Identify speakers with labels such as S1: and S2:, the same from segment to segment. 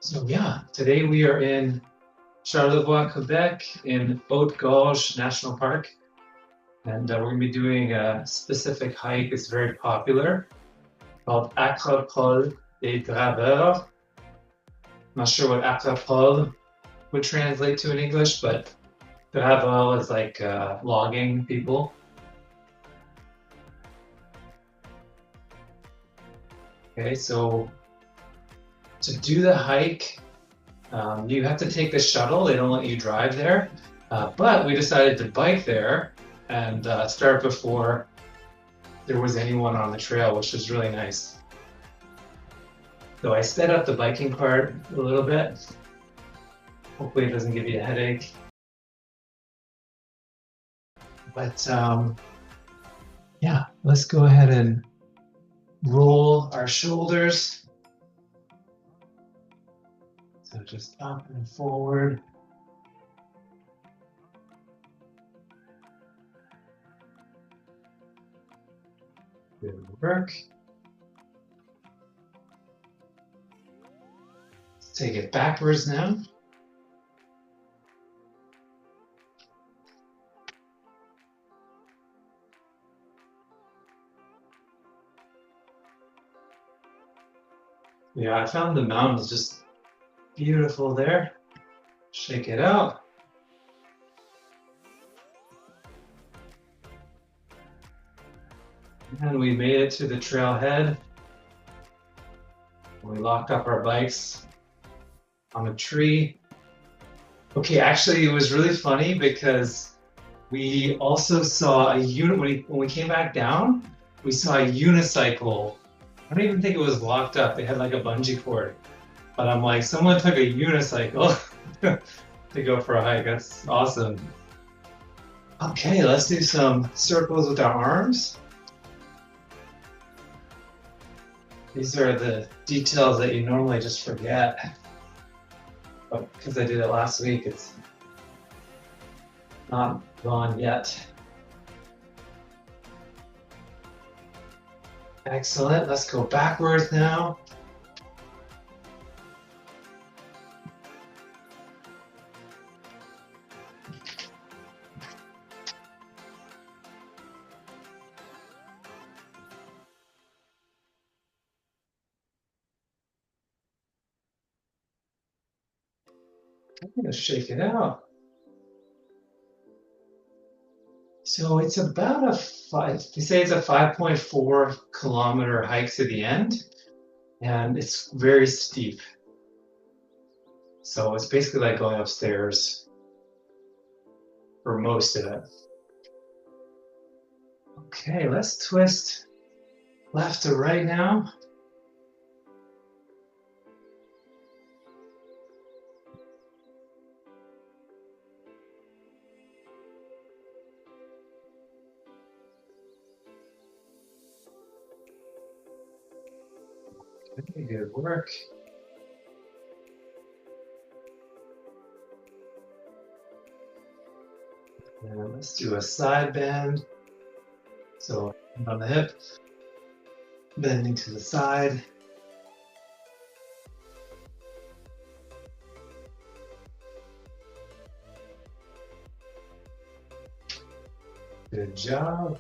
S1: So yeah, today we are in Charlevoix, Quebec, in Haute-Gorge National Park, and we're going to be doing a specific hike. It's very popular, called Acropole des Draveurs. I'm not sure what Acropole would translate to in English, but Draveurs is like logging people. Okay, so to do the hike, you have to take the shuttle. They don't let you drive there. But we decided to bike there and start before there was anyone on the trail, which was really nice. So I sped up the biking part a little bit. Hopefully it doesn't give you a headache. But yeah, let's go ahead and roll our shoulders. So just up and forward. Good work. Let's take it backwards now. Yeah, I found the mountains just beautiful there. Shake it out. And we made it to the trailhead. We locked up our bikes on a tree. Okay, actually, it was really funny because we also saw a when we came back down, we saw a unicycle. I don't even think it was locked up. They had like a bungee cord. But I'm like, someone took a unicycle to go for a hike. That's awesome. Okay, let's do some circles with our arms. These are the details that you normally just forget. But because I did it last week, it's not gone yet. Excellent. Let's go backwards now. I'm going to shake it out. So it's about they say it's a 5.4 kilometer hike to the end, and it's very steep. So it's basically like going upstairs for most of it. Okay, let's twist left to right now. Okay, good work. And let's do a side bend. So on the hip, bending to the side. Good job.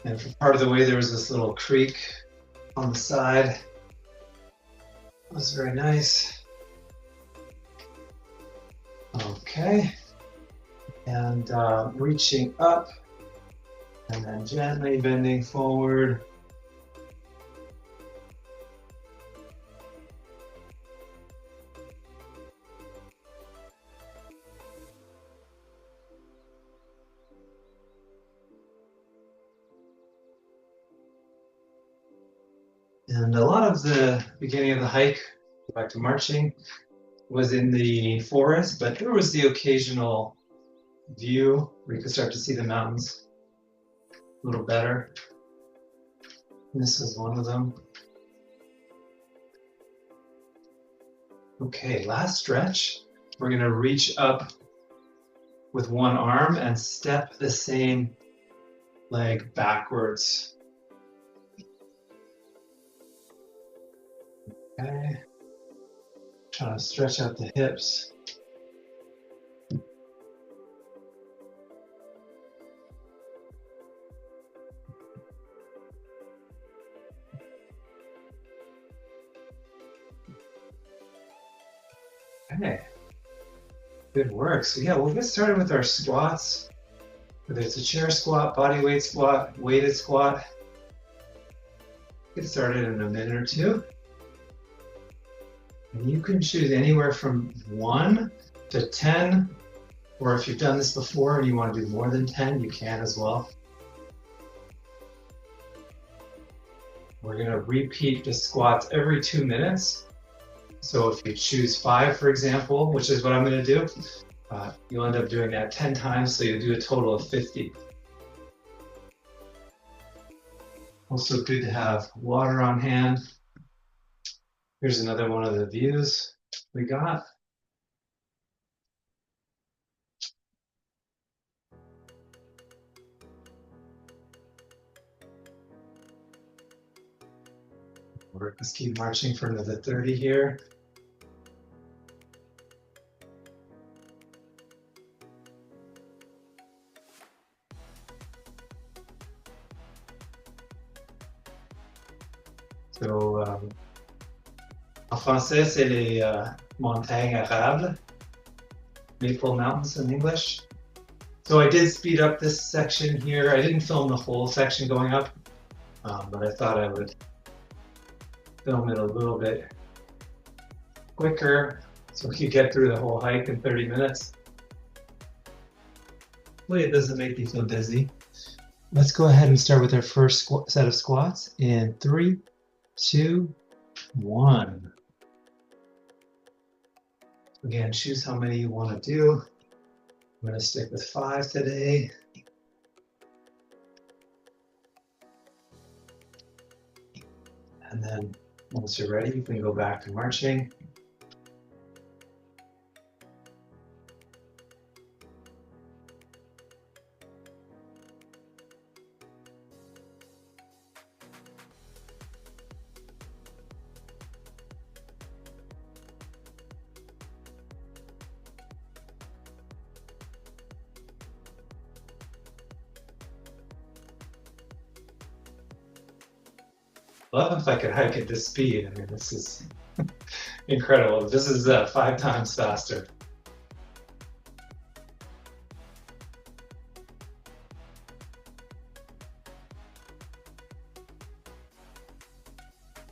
S1: And for part of the way, there was this little creek on the side. That was very nice. Okay. And reaching up and then gently bending forward. And a lot of the beginning of the hike, back to marching, was in the forest, but there was the occasional view where you could start to see the mountains a little better. And this is one of them. Okay, last stretch. We're going to reach up with one arm and step the same leg backwards. Okay. Trying to stretch out the hips. Okay. Good work. So yeah, we'll get started with our squats. Whether it's a chair squat, body weight squat, weighted squat. Get started in a minute or two. And you can choose anywhere from 1 to 10, or if you've done this before and you want to do more than 10, you can as well. We're going to repeat the squats every 2 minutes. So if you choose 5, for example, which is what I'm going to do, you'll end up doing that 10 times, so you'll do a total of 50. Also good to have water on hand. Here's another one of the views we got. Let's keep marching for another 30 here. So, en français, c'est les montagnes arables, Maple Mountains in English. So I did speed up this section here. I didn't film the whole section going up, but I thought I would film it a little bit quicker so we could get through the whole hike in 30 minutes. Hopefully it doesn't make you feel dizzy. Let's go ahead and start with our first set of squats in 3, 2, 1. Again, choose how many you want to do. I'm going to stick with 5 today. And then once you're ready, you can go back to marching. Love if I could hike at this speed. I mean, this is incredible. This is 5 times faster.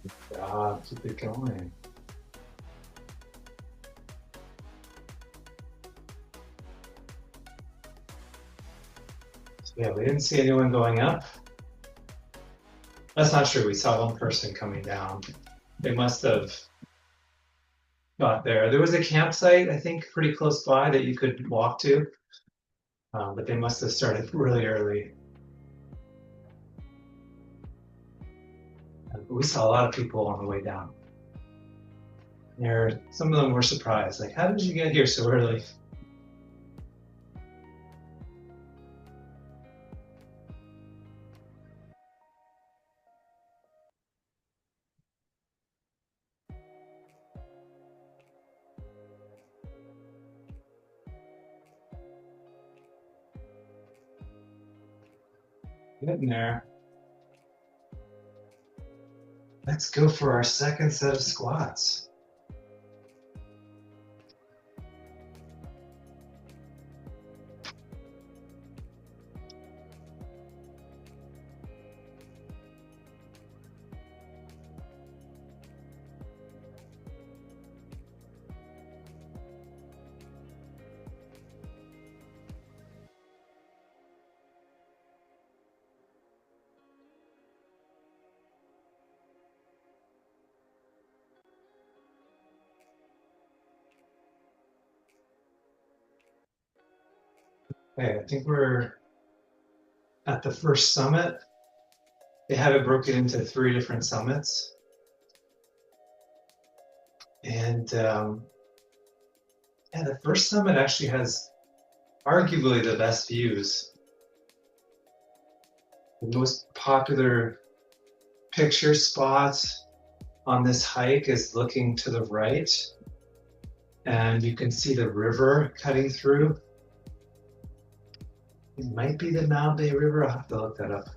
S1: Good job. Keep it going. So yeah, we didn't see anyone going up. That's not true. We saw one person coming down. They must have got there. There was a campsite, I think, pretty close by that you could walk to, but they must have started really early. We saw a lot of people on the way down. Some of them were surprised, like, how did you get here so early? Getting there. Let's go for our second set of squats. Okay, I think we're at the first summit. They have it broken into 3 different summits. And yeah, the first summit actually has arguably the best views. The most popular picture spots on this hike is looking to the right, and you can see the river cutting through. It might be the Mount Bay River. I'll have to look that up.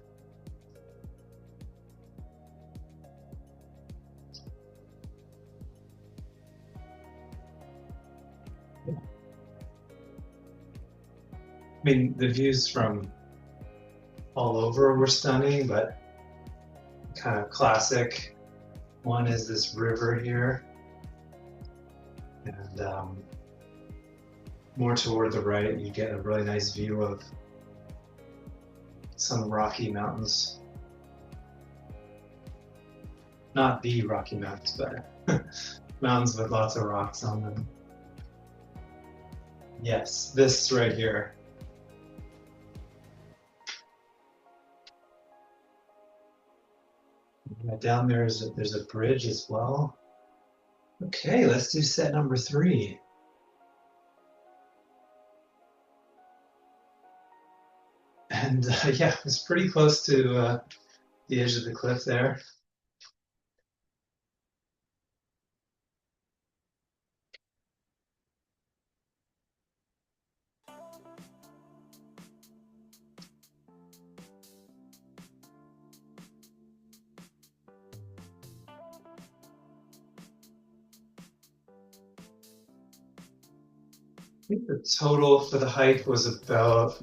S1: I mean, the views from all over were stunning, but kind of classic one is this river here. And more toward the right, you get a really nice view of some Rocky Mountains. Not the Rocky Mountains, but mountains with lots of rocks on them. Yes, this right here. Down there's a bridge as well. Okay, let's do set number 3. And yeah, it's pretty close to the edge of the cliff there. I think the total for the hike was about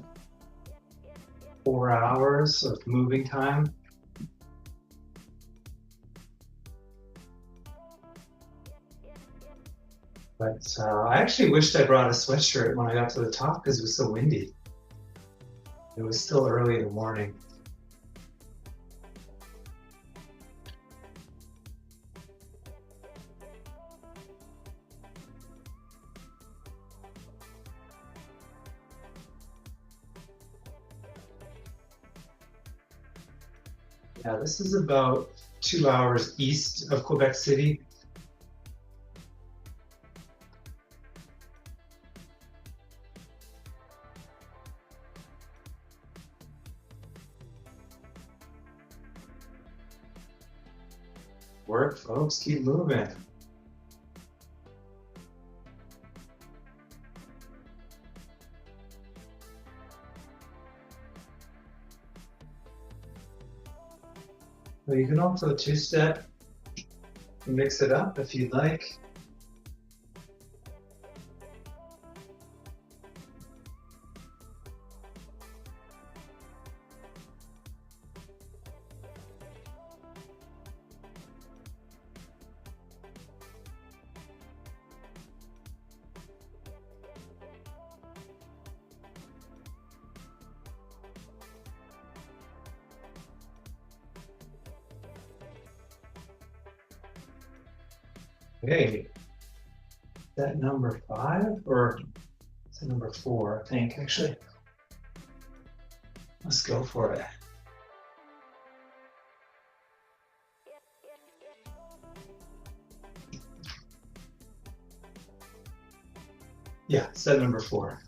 S1: 4 hours of moving time. But I actually wished I brought a sweatshirt when I got to the top because it was so windy. It was still early in the morning. Yeah, this is about 2 hours east of Quebec City. Work, folks, keep moving. So you can also two-step and mix it up if you'd like. Okay, is that number 5 or is it number 4? I think actually. Let's go for it. Yeah, set number 4.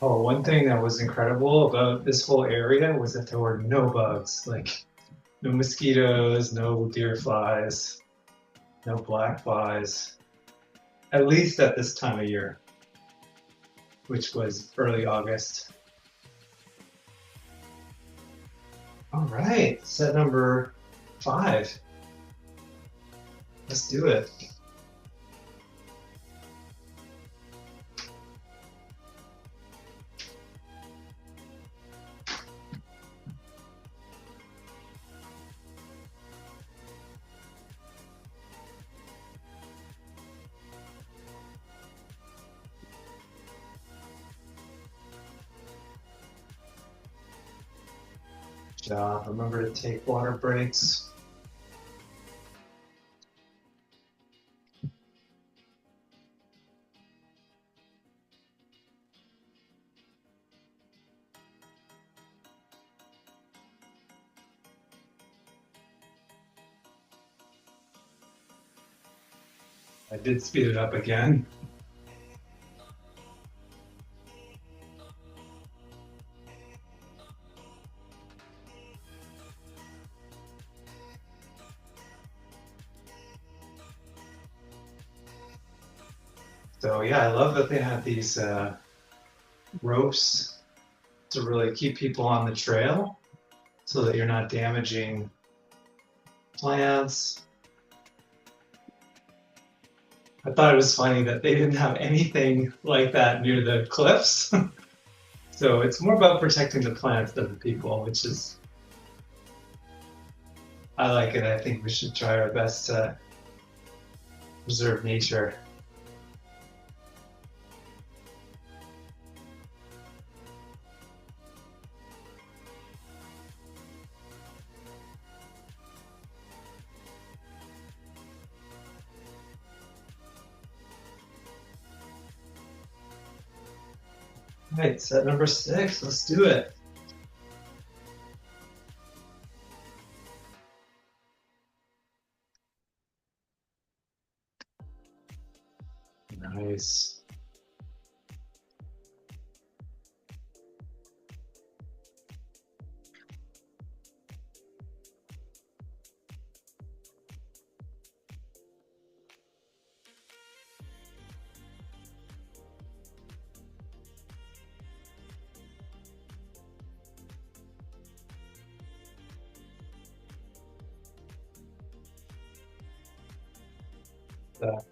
S1: Oh, one thing that was incredible about this whole area was that there were no bugs, like no mosquitoes, no deer flies, no black flies, at least at this time of year, which was early August. All right, set number 5. Let's do it. Good job. Remember to take water breaks. I did speed it up again. So yeah, I love that they have these ropes to really keep people on the trail so that you're not damaging plants. I thought it was funny that they didn't have anything like that near the cliffs. So it's more about protecting the plants than the people, which is, I like it. I think we should try our best to preserve nature. All right, set number 6. Let's do it. Nice.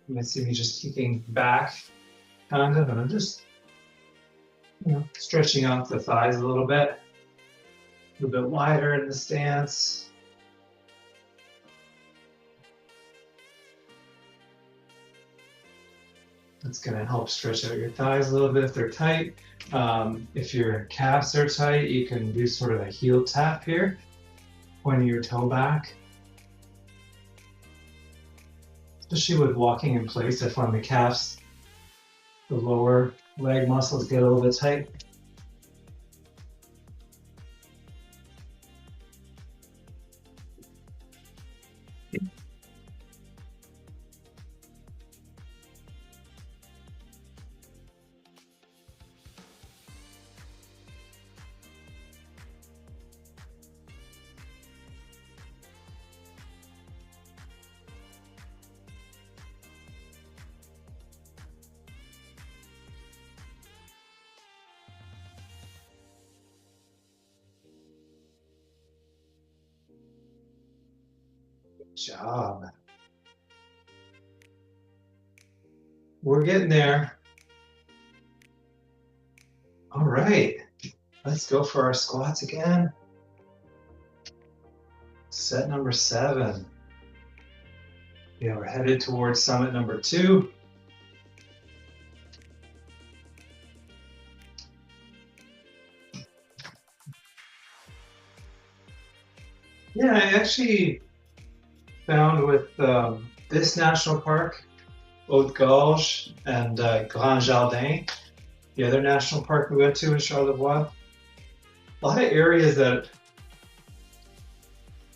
S1: You might see me just kicking back, kind of, and I'm just, stretching out the thighs a little bit wider in the stance. That's going to help stretch out your thighs a little bit if they're tight. If your calves are tight, you can do sort of a heel tap here, pointing your toe back. Especially with walking in place, I find the calves, the lower leg muscles get a little bit tight. Good job. We're getting there. All right, let's go for our squats again. Set number 7. Yeah, we're headed towards summit number 2. Yeah, I actually found with this national park, Haute Gorge and Grand Jardin, the other national park we went to in Charlevoix, a lot of areas that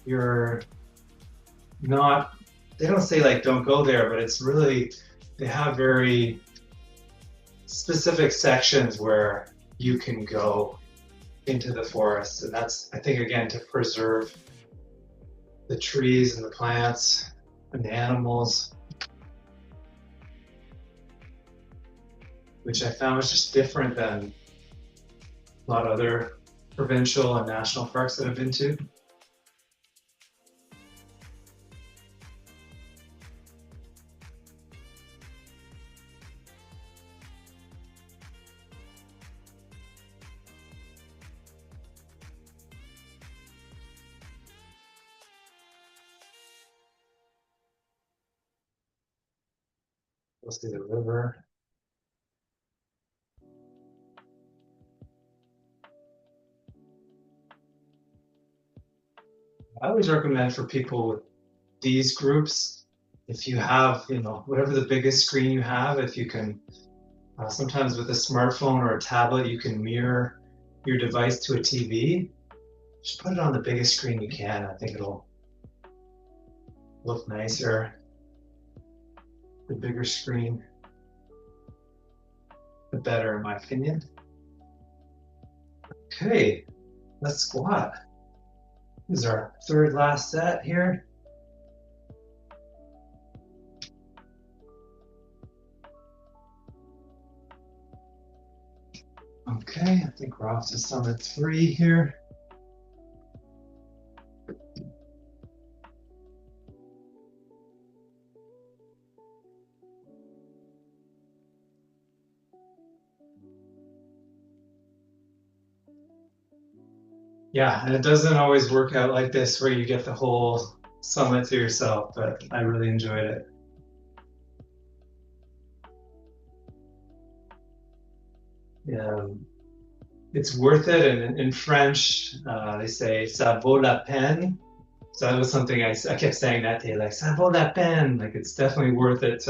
S1: you're not, they don't say like don't go there, but it's really, they have very specific sections where you can go into the forest. And that's, I think, again, to preserve the trees and the plants and the animals, which I found was just different than a lot of other provincial and national parks that I've been to. Go see the river. I always recommend for people with these groups, if you have, whatever the biggest screen you have, if you can, sometimes with a smartphone or a tablet, you can mirror your device to a TV. Just put it on the biggest screen you can. I think it'll look nicer. The bigger screen, the better, in my opinion. Okay, let's squat. This is our third last set here. Okay, I think we're off to summit 3 here. Yeah, and it doesn't always work out like this where you get the whole summit to yourself, but I really enjoyed it. Yeah, it's worth it, and in French, they say "ça vaut la peine." So that was something I kept saying that day, like "ça vaut la peine." Like it's definitely worth it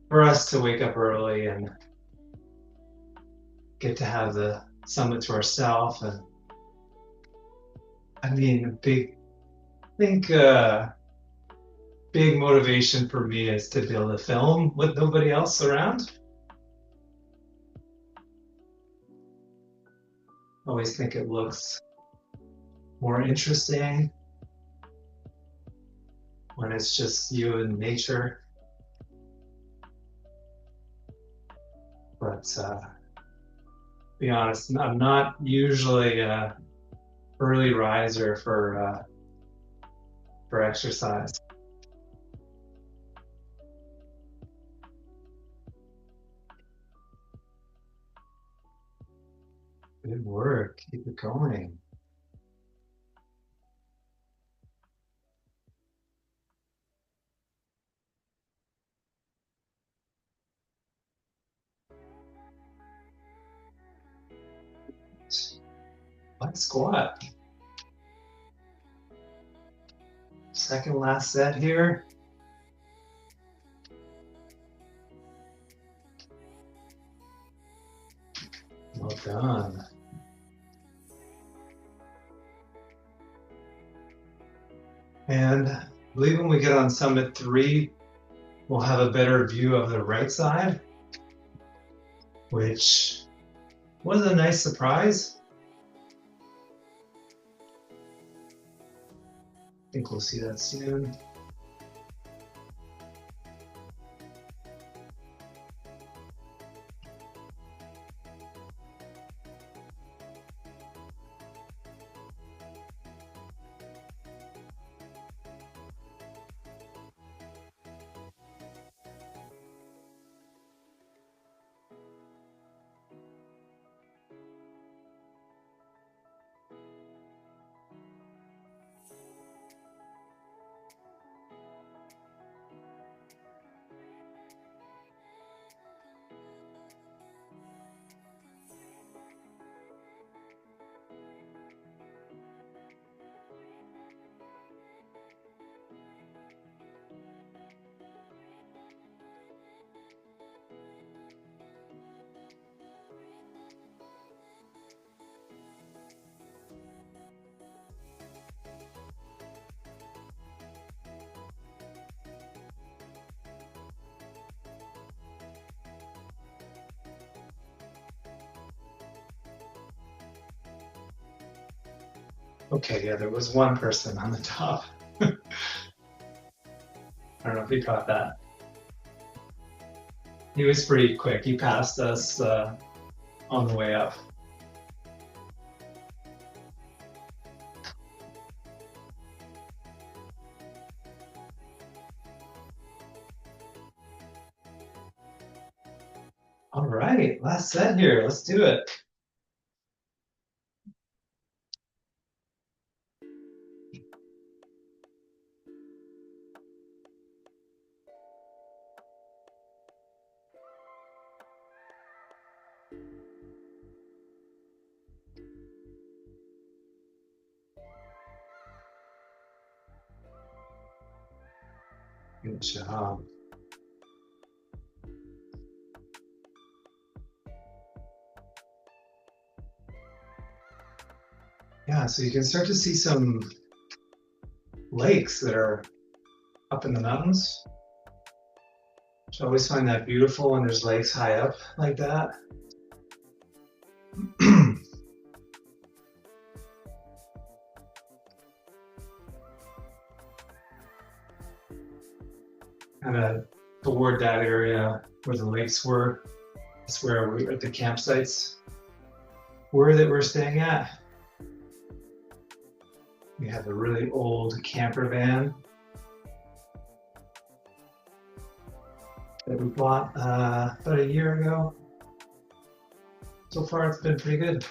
S1: for us to wake up early and get to have the summit to ourselves. And I mean, big motivation for me is to be able to film with nobody else around. I always think it looks more interesting when it's just you and nature. But to be honest, I'm not usually an early riser for exercise. Good work. Keep it going. Let's squat. Second last set here. Well done. And I believe when we get on summit 3, we'll have a better view of the right side, which was a nice surprise. I think we'll see that soon. Okay, yeah, there was one person on the top. I don't know if you caught that. He was pretty quick. He passed us on the way up. All right, last set here. Let's do it. Good job. Yeah, so you can start to see some lakes that are up in the mountains. I always find that beautiful when there's lakes high up like that. Kind of toward that area where the lakes were. That's where we at the campsites were that we're staying at. We have a really old camper van that we bought about a year ago. So far, it's been pretty good.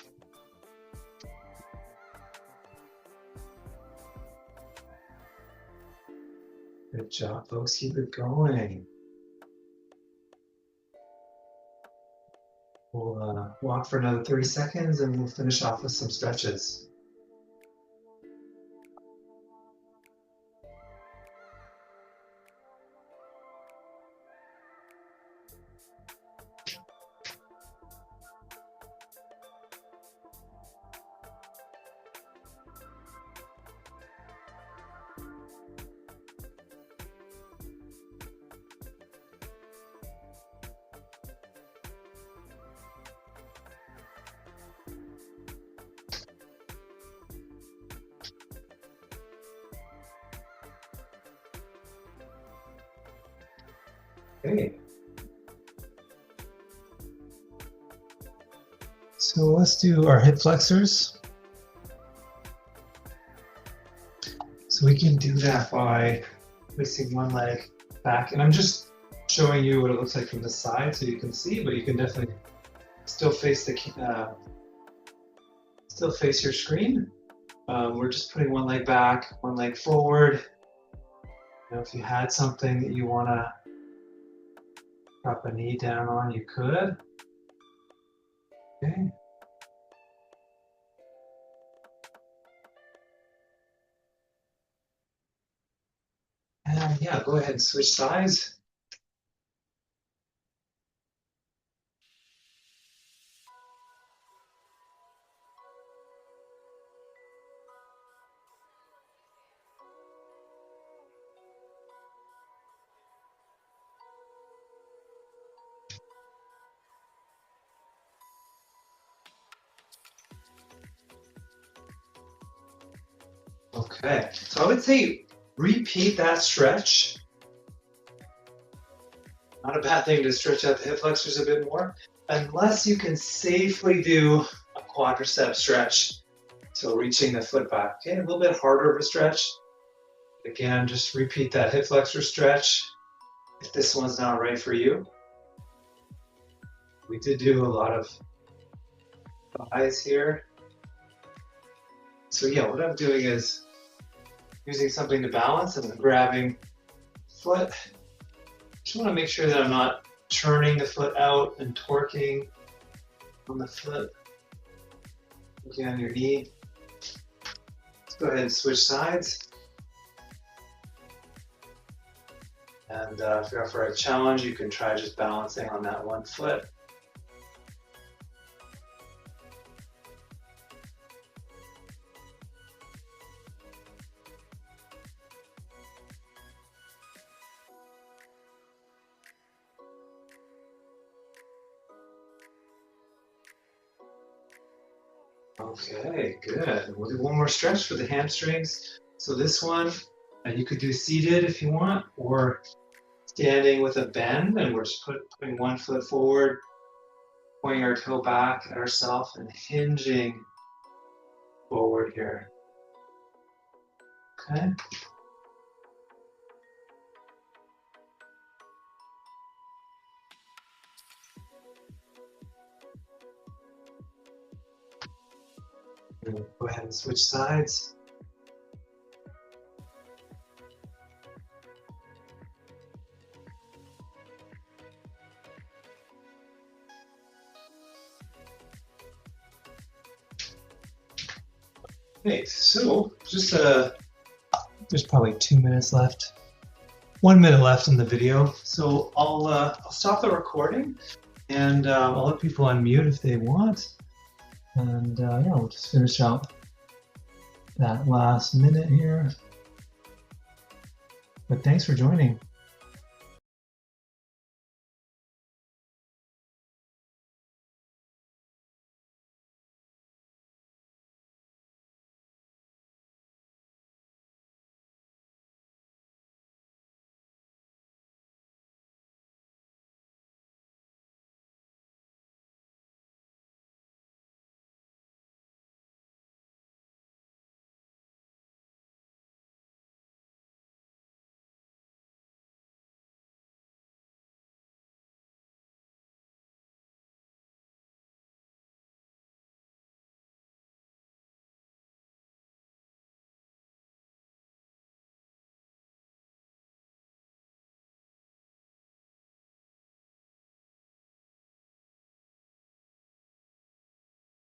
S1: Good job, folks. Keep it going. We'll walk for another 30 seconds and we'll finish off with some stretches. Okay. So let's do our hip flexors. So we can do that by placing one leg back, and I'm just showing you what it looks like from the side so you can see, but you can definitely still face the your screen. We're just putting one leg back, one leg forward. You know, if you had something that you want to drop a knee down on, you could. Okay. And yeah, go ahead and switch sides. Okay, so I would say repeat that stretch. Not a bad thing to stretch out the hip flexors a bit more, unless you can safely do a quadricep stretch. So reaching the foot back. Okay, a little bit harder of a stretch. Again, just repeat that hip flexor stretch if this one's not right for you. We did do a lot of thighs here. So yeah, what I'm doing is using something to balance, and I'm grabbing foot. Just want to make sure that I'm not turning the foot out and torquing on the foot. Looking on your knee. Let's go ahead and switch sides. And if you're up for a challenge, you can try just balancing on that one foot. Okay, good. We'll do one more stretch for the hamstrings. So this one, you could do seated if you want, or standing with a bend, and we're just putting one foot forward, pointing our toe back at ourselves and hinging forward here. Okay. Go ahead and switch sides. Okay, so just there's probably 2 minutes left. 1 minute left in the video, so I'll stop the recording and I'll let people unmute if they want, and yeah, we'll just finish out that last minute here. But thanks for joining.